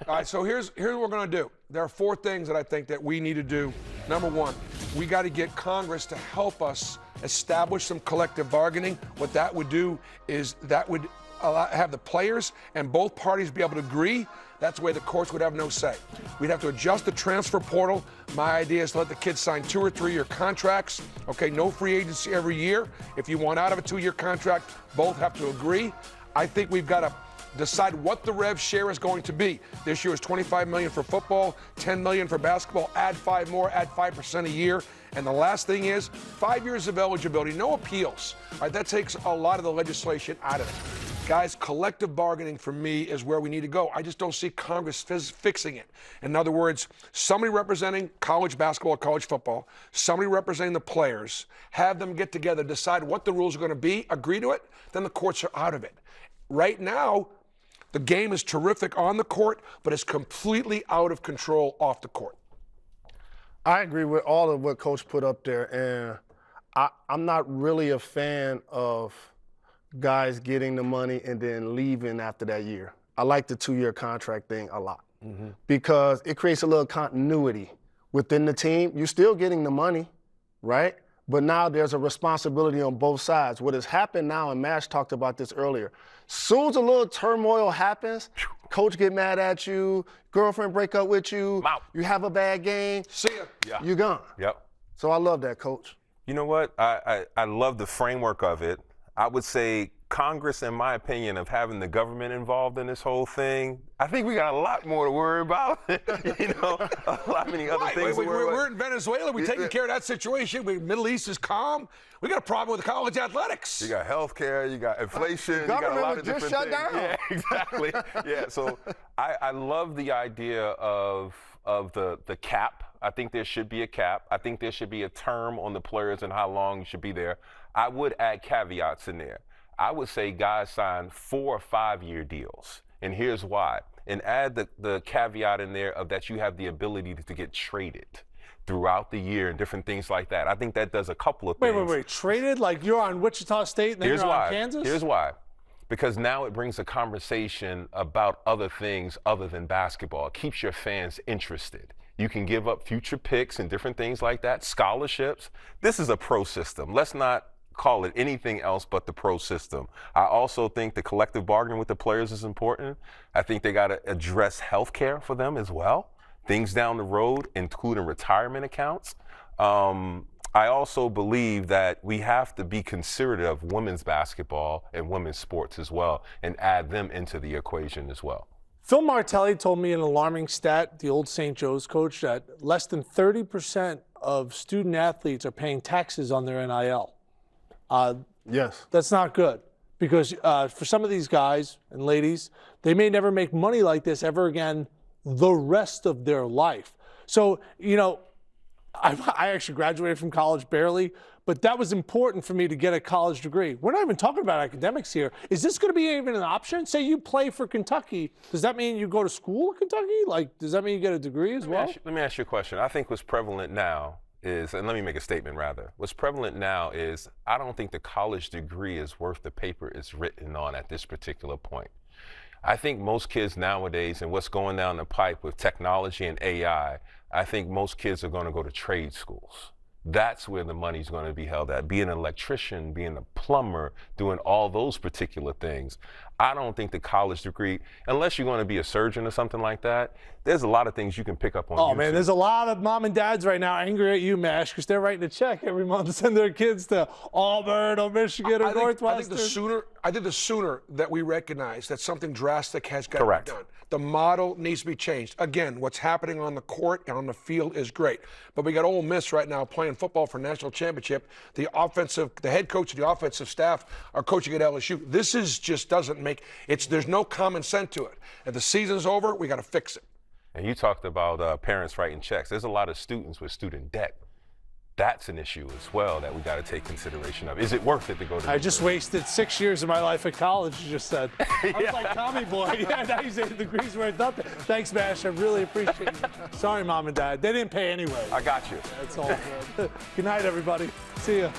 All right, so here's what we're going to do. There are 4 things that I think that we need to do. Number 1, we got to get Congress to help us establish some collective bargaining. What that would do is that would have the players and both parties be able to agree. That's the way the courts would have no say. We'd have to adjust the transfer portal. My idea is to let the kids sign 2 or 3-year contracts. Okay, no free agency every year. If you want out of a 2-year contract, both have to agree. I think we've got to decide what the rev share is going to be. This year is $25 million for football, $10 million for basketball. Add 5 more, add 5% a year. And the last thing is 5 years of eligibility, no appeals. All right, that takes a lot of the legislation out of it. Guys, collective bargaining for me is where we need to go. I just don't see Congress fixing it. In other words, somebody representing college basketball, college football, somebody representing the players, have them get together, decide what the rules are going to be, agree to it, then the courts are out of it. Right now, the game is terrific on the court, but it's completely out of control off the court. I agree with all of what Coach put up there, and I'm not really a fan of guys getting the money and then leaving after that year. I like the 2-year contract thing a lot because it creates a little continuity within the team. You're still getting the money, right? But now there's a responsibility on both sides. What has happened now, and Mash talked about this earlier, soon as a little turmoil happens, coach get mad at you, girlfriend break up with you, you have a bad game, see ya. Yeah. You're gone. Yep. So I love that, Coach. You know what? I love the framework of it. I would say Congress, in my opinion, of having the government involved in this whole thing, I think we got a lot more to worry about. You know, a lot many other things to worry about. We're in Venezuela. We're taking care of that situation. The Middle East is calm. We got a problem with college athletics. You got health care. You got inflation. You got a lot of different things. Yeah, exactly. Yeah, so I love the idea of the cap. I think there should be a cap. I think there should be a term on the players and how long you should be there. I would add caveats in there. I would say guys sign 4 or 5-year deals. And here's why. And add the caveat in there of that you have the ability to get traded throughout the year and different things like that. I think that does a couple of things. Wait. Traded? Like you're on Wichita State and then you're on Kansas? Here's why. Because now it brings a conversation about other things other than basketball. It keeps your fans interested. You can give up future picks and different things like that, scholarships. This is a pro system. Let's not call it anything else but the pro system. I also think the collective bargaining with the players is important. I think they got to address health care for them as well. Things down the road, including retirement accounts. I also believe that we have to be considerate of women's basketball and women's sports as well and add them into the equation as well. Phil Martelli told me an alarming stat, the old St. Joe's coach, that less than 30% of student athletes are paying taxes on their NIL. Yes. That's not good because for some of these guys and ladies, they may never make money like this ever again the rest of their life. So, you know, I actually graduated from college barely, but that was important for me to get a college degree. We're not even talking about academics here. Is this going to be even an option? Say you play for Kentucky. Does that mean you go to school at Kentucky? Like, does that mean you get a degree as well? Let me ask you a question. I think what's prevalent now is, and let me make a statement rather, what's prevalent now is I don't think the college degree is worth the paper it's written on at this particular point. I think most kids nowadays and what's going down the pipe with technology and AI, I think most kids are going to go to trade schools. That's where the money's going to be held at. Being an electrician, being a plumber, doing all those particular things. I don't think the college degree, unless you're going to be a surgeon or something like that, there's a lot of things you can pick up on YouTube. Man, there's a lot of mom and dads right now angry at you, Mash, because they're writing a check every month to send their kids to Auburn or Michigan or Northwestern. I think the sooner that we recognize that something drastic has got to be done, the model needs to be changed. Again, what's happening on the court and on the field is great, but we got Ole Miss right now playing football for national championship. The head coach and the offensive staff are coaching at LSU. This is just doesn't make there's no common sense to it. If the season's over, we got to fix it. And you talked about parents writing checks. There's a lot of students with student debt. That's an issue as well that we got to take consideration of. Is it worth it to go to I just wasted 6 years of my life at college, you just said. I was like Tommy Boy. Yeah, now you say the degree's worth nothing. Thanks, Mash. I really appreciate it. Sorry, Mom and Dad. They didn't pay anyway. I got you. That's all good. Good night, everybody. See ya.